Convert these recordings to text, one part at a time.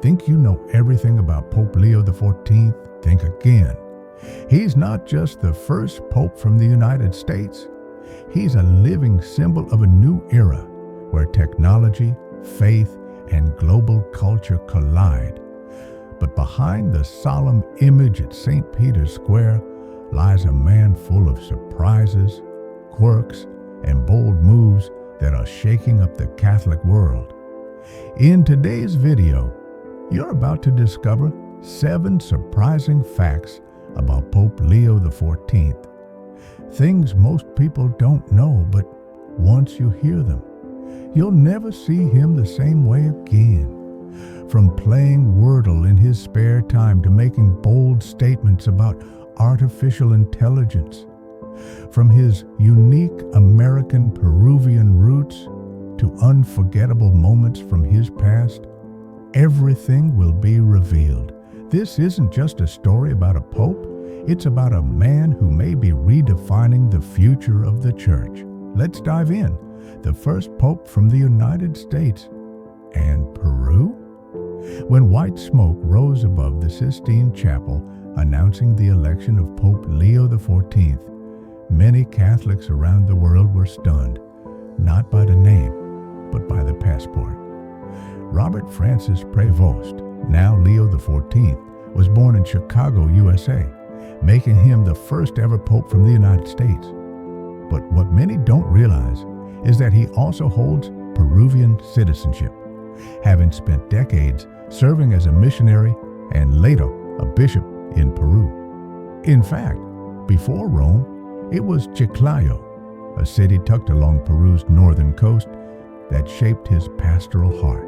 Think you know everything about Pope Leo XIV? Think again. He's not just the first pope from the United States. He's a living symbol of a new era where technology, faith, and global culture collide. But behind the solemn image at St. Peter's Square lies a man full of surprises, quirks, and bold moves that are shaking up the Catholic world. In today's video, you're about to discover 7 surprising facts about Pope Leo XIV. Things most people don't know, but once you hear them, you'll never see him the same way again. From playing Wordle in his spare time to making bold statements about artificial intelligence, from his unique American Peruvian roots to unforgettable moments from his past, everything will be revealed. This isn't just a story about a pope, it's about a man who may be redefining the future of the church. Let's dive in. The first pope from the United States and Peru? When white smoke rose above the Sistine Chapel announcing the election of Pope Leo XIV, many Catholics around the world were stunned, not by the name, but by the passport. Robert Francis Prevost, now Leo XIV, was born in Chicago, USA, making him the first ever pope from the United States. But what many don't realize is that he also holds Peruvian citizenship, having spent decades serving as a missionary and later a bishop in Peru. In fact, before Rome, it was Chiclayo, a city tucked along Peru's northern coast, that shaped his pastoral heart.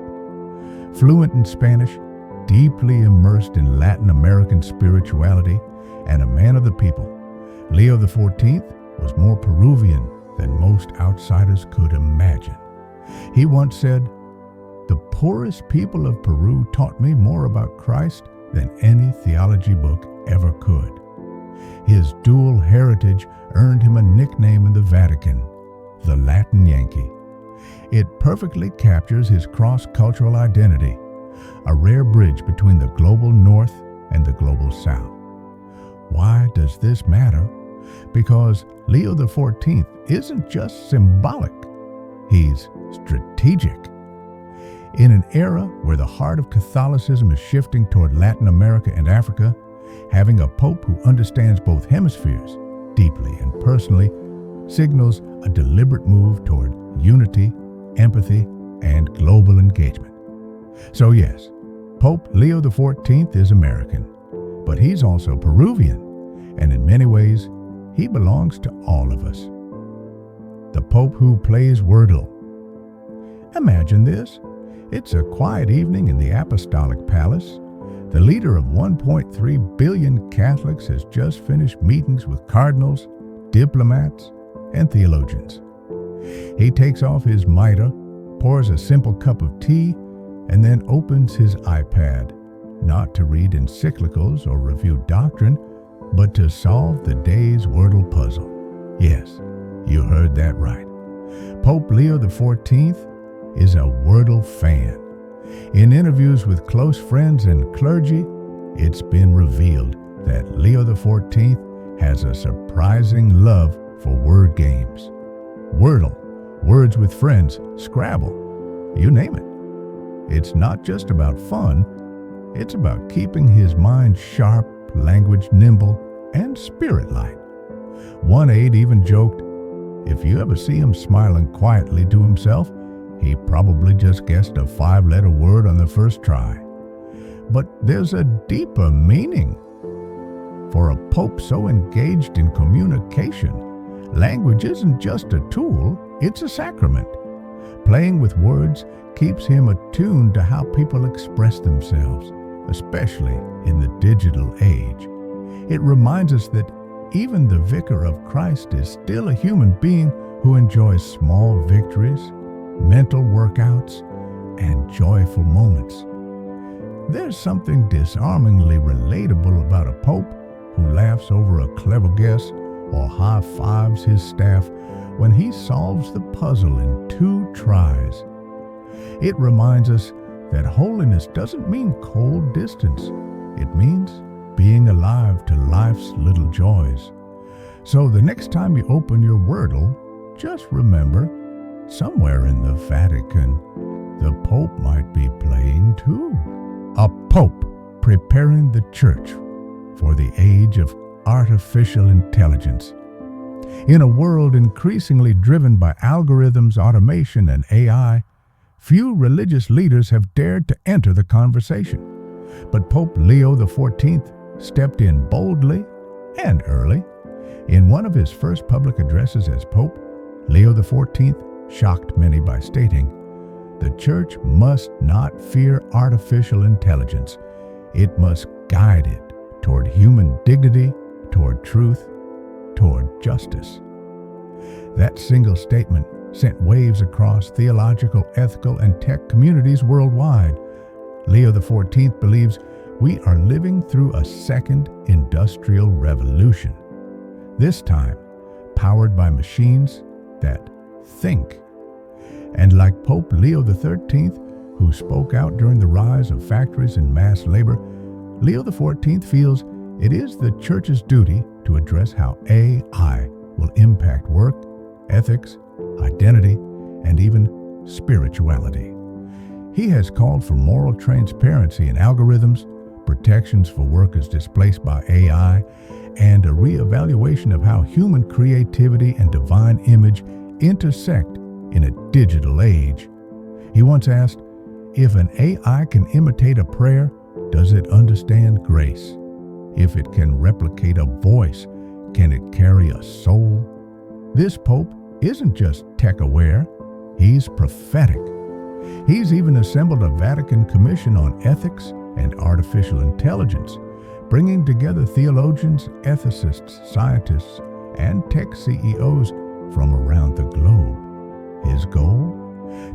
Fluent in Spanish, deeply immersed in Latin American spirituality, and a man of the people, Leo XIV was more Peruvian than most outsiders could imagine. He once said, "The poorest people of Peru taught me more about Christ than any theology book ever could." His dual heritage earned him a nickname in the Vatican, the Latin Yankee. It perfectly captures his cross-cultural identity, a rare bridge between the global North and the global South. Why does this matter? Because Leo XIV isn't just symbolic, he's strategic. In an era where the heart of Catholicism is shifting toward Latin America and Africa, having a pope who understands both hemispheres deeply and personally signals a deliberate move toward unity, empathy, and global engagement. So yes, Pope Leo XIV is American, but he's also Peruvian, and in many ways, he belongs to all of us. The Pope who plays Wordle. Imagine this. It's a quiet evening in the Apostolic Palace. The leader of 1.3 billion Catholics has just finished meetings with cardinals, diplomats, and theologians. He takes off his mitre, pours a simple cup of tea, and then opens his iPad, not to read encyclicals or review doctrine, but to solve the day's Wordle puzzle. Yes, you heard that right. Pope Leo XIV is a Wordle fan. In interviews with close friends and clergy, it's been revealed that Leo XIV has a surprising love for word games. Wordle, Words with Friends, Scrabble, you name it. It's not just about fun, it's about keeping his mind sharp, language nimble, and spirit light. One aide even joked, if you ever see him smiling quietly to himself, he probably just guessed a 5-letter word on the first try. But there's a deeper meaning. For a pope so engaged in communication, language isn't just a tool, it's a sacrament. Playing with words keeps him attuned to how people express themselves, especially in the digital age. It reminds us that even the vicar of Christ is still a human being who enjoys small victories, mental workouts, and joyful moments. There's something disarmingly relatable about a pope who laughs over a clever guess or high-fives his staff when he solves the puzzle in 2 tries. It reminds us that holiness doesn't mean cold distance. It means being alive to life's little joys. So the next time you open your Wordle, just remember, somewhere in the Vatican, the Pope might be playing too. A Pope preparing the Church for the age of artificial intelligence. In a world increasingly driven by algorithms, automation, and AI, few religious leaders have dared to enter the conversation. But Pope Leo XIV stepped in boldly and early. In one of his first public addresses as Pope, Leo XIV shocked many by stating, "The Church must not fear artificial intelligence. It must guide it toward human dignity, toward truth, toward justice." That single statement sent waves across theological, ethical, and tech communities worldwide. Leo XIV believes we are living through a second industrial revolution, this time powered by machines that think. And like Pope Leo XIII, who spoke out during the rise of factories and mass labor, Leo XIV feels it is the Church's duty to address how AI will impact work, ethics, identity, and even spirituality. He has called for moral transparency in algorithms, protections for workers displaced by AI, and a reevaluation of how human creativity and divine image intersect in a digital age. He once asked, if an AI can imitate a prayer, does it understand grace? If it can replicate a voice, can it carry a soul? This Pope isn't just tech-aware, he's prophetic. He's even assembled a Vatican Commission on Ethics and Artificial Intelligence, bringing together theologians, ethicists, scientists, and tech CEOs from around the globe. His goal?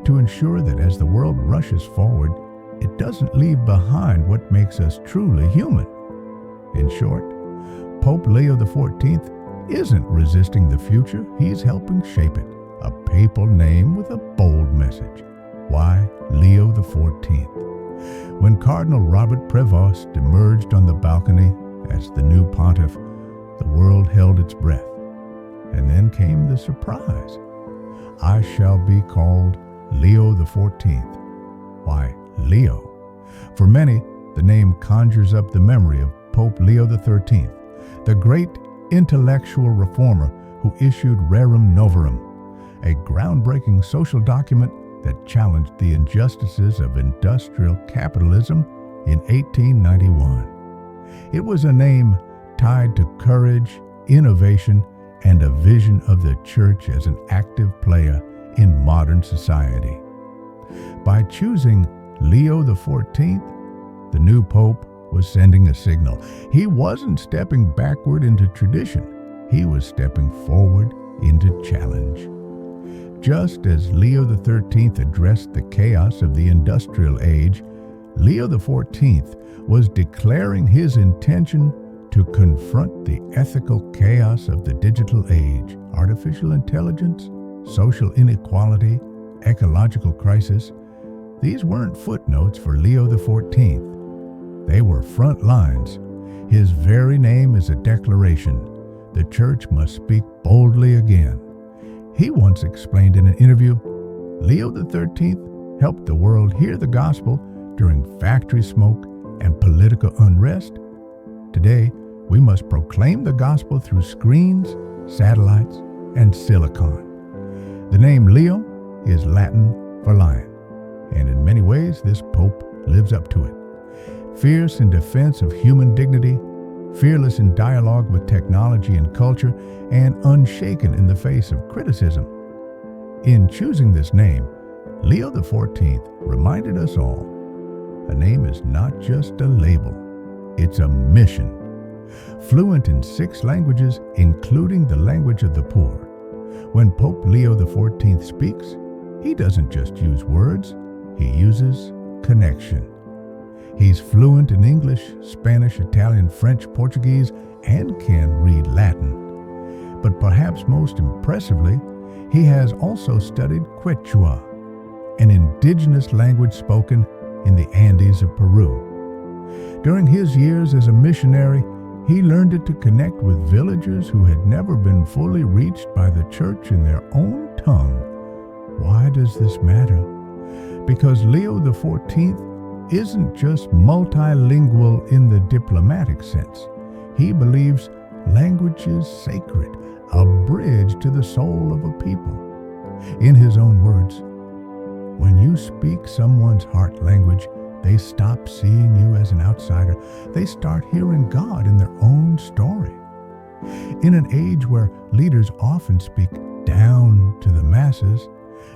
To ensure that as the world rushes forward, it doesn't leave behind what makes us truly human. In short, Pope Leo XIV isn't resisting the future, he's helping shape it. A papal name with a bold message. Why Leo XIV? When Cardinal Robert Prevost emerged on the balcony as the new pontiff, the world held its breath. And then came the surprise. I shall be called Leo XIV. Why Leo? For many, the name conjures up the memory of Pope Leo XIII, the great intellectual reformer who issued Rerum Novarum, a groundbreaking social document that challenged the injustices of industrial capitalism in 1891. It was a name tied to courage, innovation, and a vision of the Church as an active player in modern society. By choosing Leo XIV, the new Pope was sending a signal. He wasn't stepping backward into tradition, he was stepping forward into challenge. Just as Leo XIII addressed the chaos of the industrial age, Leo XIV was declaring his intention to confront the ethical chaos of the digital age, artificial intelligence, social inequality, ecological crisis. These weren't footnotes for Leo XIV. They were front lines. His very name is a declaration. The Church must speak boldly again. He once explained in an interview, Leo XIII helped the world hear the gospel during factory smoke and political unrest. Today, we must proclaim the gospel through screens, satellites, and silicon. The name Leo is Latin for lion, and in many ways, this Pope lives up to it. Fierce in defense of human dignity, fearless in dialogue with technology and culture, and unshaken in the face of criticism. In choosing this name, Leo XIV reminded us all, a name is not just a label, it's a mission. Fluent in 6 languages, including the language of the poor. When Pope Leo XIV speaks, he doesn't just use words, he uses connection. He's fluent in English, Spanish, Italian, French, Portuguese, and can read Latin. But perhaps most impressively, he has also studied Quechua, an indigenous language spoken in the Andes of Peru. During his years as a missionary, he learned it to connect with villagers who had never been fully reached by the church in their own tongue. Why does this matter? Because Leo XIV isn't just multilingual in the diplomatic sense. He believes language is sacred, a bridge to the soul of a people. In his own words, when you speak someone's heart language, they stop seeing you as an outsider. They start hearing God in their own story. In an age where leaders often speak down to the masses,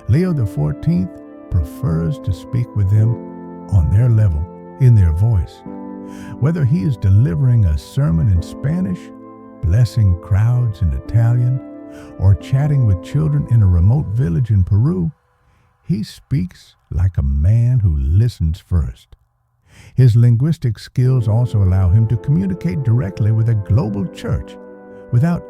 Leo XIV prefers to speak with them on their level, in their voice. Whether he is delivering a sermon in Spanish, blessing crowds in Italian, or chatting with children in a remote village in Peru, he speaks like a man who listens first. His linguistic skills also allow him to communicate directly with a global church without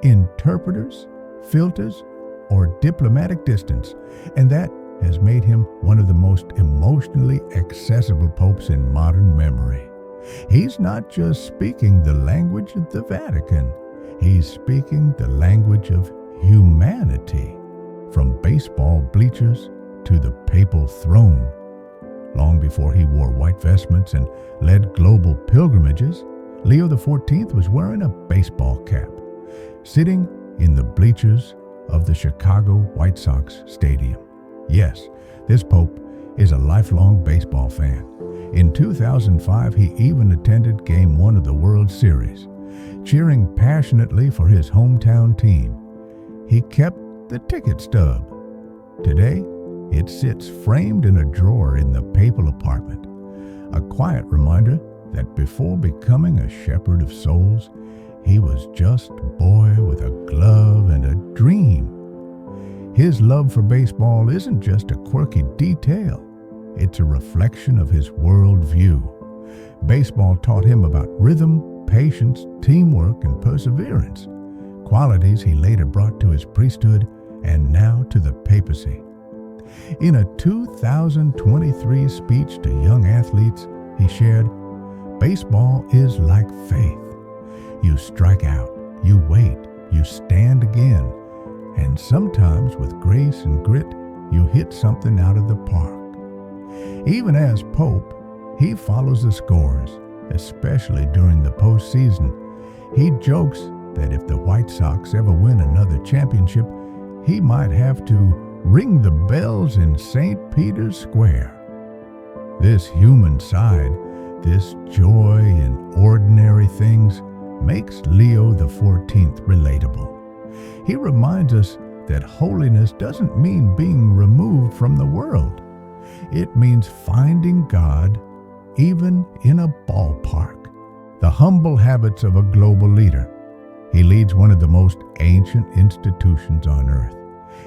interpreters, filters, or diplomatic distance, and that has made him one of the most emotionally accessible popes in modern memory. He's not just speaking the language of the Vatican, he's speaking the language of humanity, from baseball bleachers to the papal throne. Long before he wore white vestments and led global pilgrimages, Leo XIV was wearing a baseball cap, sitting in the bleachers of the Chicago White Sox Stadium. Yes, this pope is a lifelong baseball fan. In 2005, he even attended Game 1 of the World Series, cheering passionately for his hometown team. He kept the ticket stub. Today, it sits framed in a drawer in the papal apartment, a quiet reminder that before becoming a shepherd of souls, he was just a boy with a glove and a dream. His love for baseball isn't just a quirky detail, it's a reflection of his worldview. Baseball taught him about rhythm, patience, teamwork, and perseverance, qualities he later brought to his priesthood and now to the papacy. In a 2023 speech to young athletes, he shared, "Baseball is like faith. You strike out, you wait, you stand again, and sometimes with grace and grit, you hit something out of the park." Even as Pope, he follows the scores, especially during the postseason. He jokes that if the White Sox ever win another championship, he might have to ring the bells in St. Peter's Square. This human side, this joy in ordinary things, makes Leo XIV relatable. He reminds us that holiness doesn't mean being removed from the world. It means finding God even in a ballpark. The humble habits of a global leader. He leads one of the most ancient institutions on earth.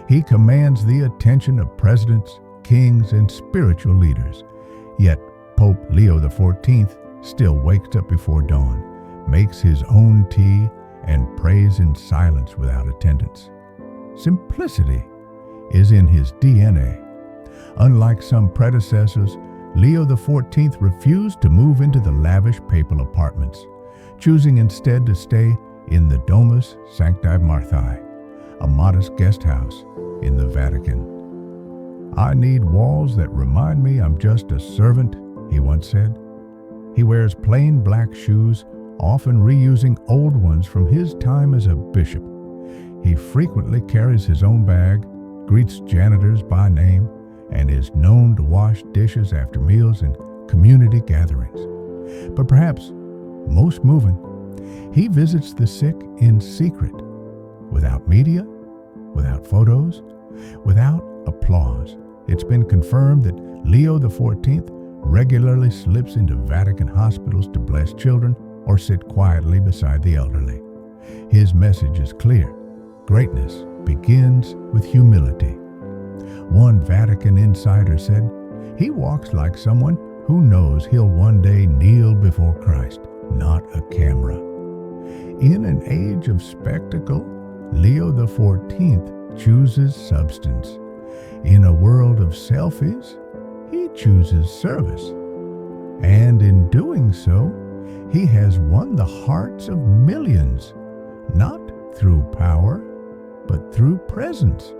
He commands the attention of presidents, kings, and spiritual leaders. Yet Pope Leo XIV still wakes up before dawn, makes his own tea, and prays in silence without attendance. Simplicity is in his DNA. Unlike some predecessors, Leo XIV refused to move into the lavish papal apartments, choosing instead to stay in the Domus Sancti Marthae, a modest guest house in the Vatican. "I need walls that remind me I'm just a servant," he once said. He wears plain black shoes, often reusing old ones from his time as a bishop. He frequently carries his own bag, greets janitors by name, and is known to wash dishes after meals and community gatherings. But perhaps most moving, he visits the sick in secret, without media, without photos, without applause. It's been confirmed that Leo XIV regularly slips into Vatican hospitals to bless children or sit quietly beside the elderly. His message is clear. Greatness begins with humility. One Vatican insider said, "He walks like someone who knows he'll one day kneel before Christ, not a camera." In an age of spectacle, Leo XIV chooses substance. In a world of selfies, he chooses service. And in doing so, he has won the hearts of millions, not through power, but through presence.